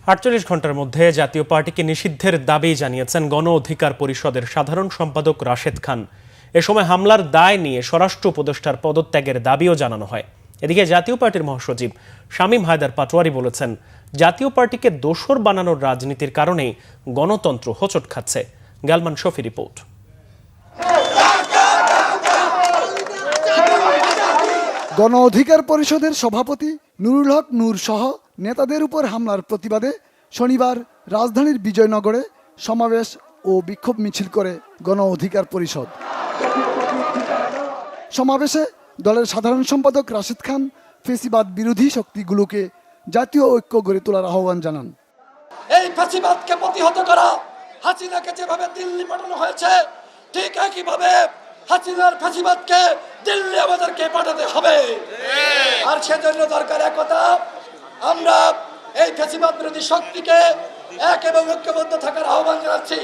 ৪৮ ঘন্টার মধ্যে জাতীয় পার্টিকে নিষিদ্ধের দাবি জানিয়েছেন গণ অধিকার পরিষদের সাধারণ সম্পাদক রাশেদ খান। এ সময় হামলার দায় নিয়ে স্বরাষ্ট্র উপদেষ্টার পদত্যাগের দাবিও জানানো হয়। এদিকে জাতীয় পার্টির মহাসচিব শামীম হায়দার পাটোয়ারি বলেছেন, জাতীয় পার্টিকে দোসর বানানোর রাজনীতির কারণেই গণতন্ত্র হোঁচট খাচ্ছে। গালমান শফি রিপোর্ট। গণ অধিকার পরিষদের সভাপতি নুরুল হক নূর সহ নেতাদের উপর হামলার প্রতিবাদে শনিবার রাজধানীর বিজয়নগরে সমাবেশ ও বিক্ষোভ মিছিল করে গণ অধিকার পরিষদ। সমাবেশে দলের সাধারণ সম্পাদক রাশেদ খান ফেসিবাদ বিরোধী শক্তিগুলোকে জাতীয় ঐক্য গড়ে তোলার আহ্বান জানান। এই ফেসিবাদকে প্রতিহত করা, হাসিনাকে যেভাবে দিল্লি পাঠানো হয়েছে ঠিক একইভাবে হাসিনার ফেসিবাদকে দিল্লি আমাদেরকে পাঠাতে হবে। আর সেজন্য দরকার একতা। আমরা এই ফেসিবাদ বিরোধী শক্তিকে এক এবং ঐক্যবদ্ধ থাকার আহ্বান জানাচ্ছি।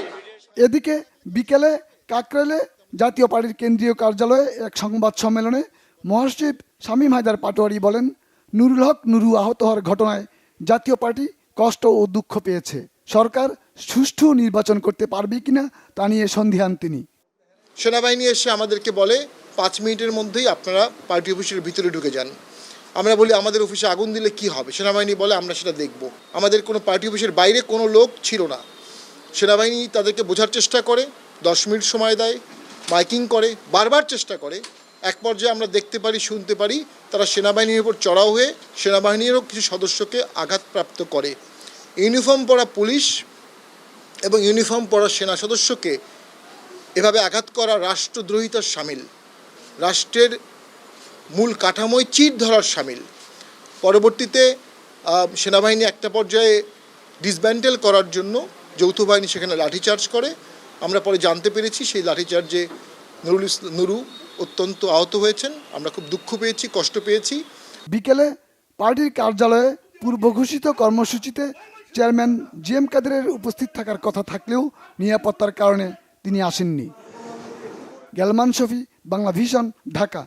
এদিকে বিকেলে কাকরাইলে জাতীয় পার্টির কেন্দ্রীয় কার্যালয়ে এক সংবাদ সম্মেলনে মহাসচিব শামীম হায়দার পাটোয়ারি বলেন, নুরুল হক নুরু আহত হওয়ার ঘটনায় জাতীয় পার্টি কষ্ট ও দুঃখ পেয়েছে। সরকার সুষ্ঠু নির্বাচন করতে পারবে কিনা তা নিয়ে সন্দিহান তিনি। সেনাবাহিনী এসে আমাদেরকে বলে 5 মিনিটের মধ্যেই আপনারা পার্টি অফিসের ভিতরে ঢুকে যান। আমরা বলি আমাদের অফিসে আগুন দিলে কি হবে? সেনাবাহিনী বলে আমরা সেটা দেখব। আমাদের কোনো পার্টি অফিসের বাইরে কোনো লোক ছিল না। সেনাবাহিনী তাদেরকে বোঝার চেষ্টা করে, 10 মিনিট সময় দেয়, মাইকিং করে, বারবার চেষ্টা করে। এক পর্যায়ে আমরা দেখতে পারি, শুনতে পারি তারা সেনাবাহিনীর উপর চড়াও হয়ে সেনাবাহিনীরও কিছু সদস্যকে আঘাতপ্রাপ্ত করে। ইউনিফর্ম পরা পুলিশ এবং ইউনিফর্ম পরা সেনা সদস্যকে এভাবে আঘাত করা রাষ্ট্রদ্রোহিতার শামিল, রাষ্ট্রের মূল কাঠামোয় চির ধরার শামিল। পরবর্তীতে সেনাবাহিনী একটা পর্যায়ে ডিসব্যান্ডেল করার জন্য যৌথ বাহিনী সেখানে লাঠিচার্জ করে। আমরা পরে জানতে পেরেছি সেই লাঠিচার্জে নুরু অত্যন্ত আহত হয়েছেন। আমরা খুব দুঃখ পেয়েছি, কষ্ট পেয়েছি। বিকেলে পার্টির কার্যালয়ে পূর্ব ঘোষিত কর্মসূচিতে চেয়ারম্যান জিএম কাদেরের উপস্থিত থাকার কথা থাকলেও নিরাপত্তার কারণে তিনি আসেননি। গালমান শফি, বাংলা ভিশন, ঢাকা।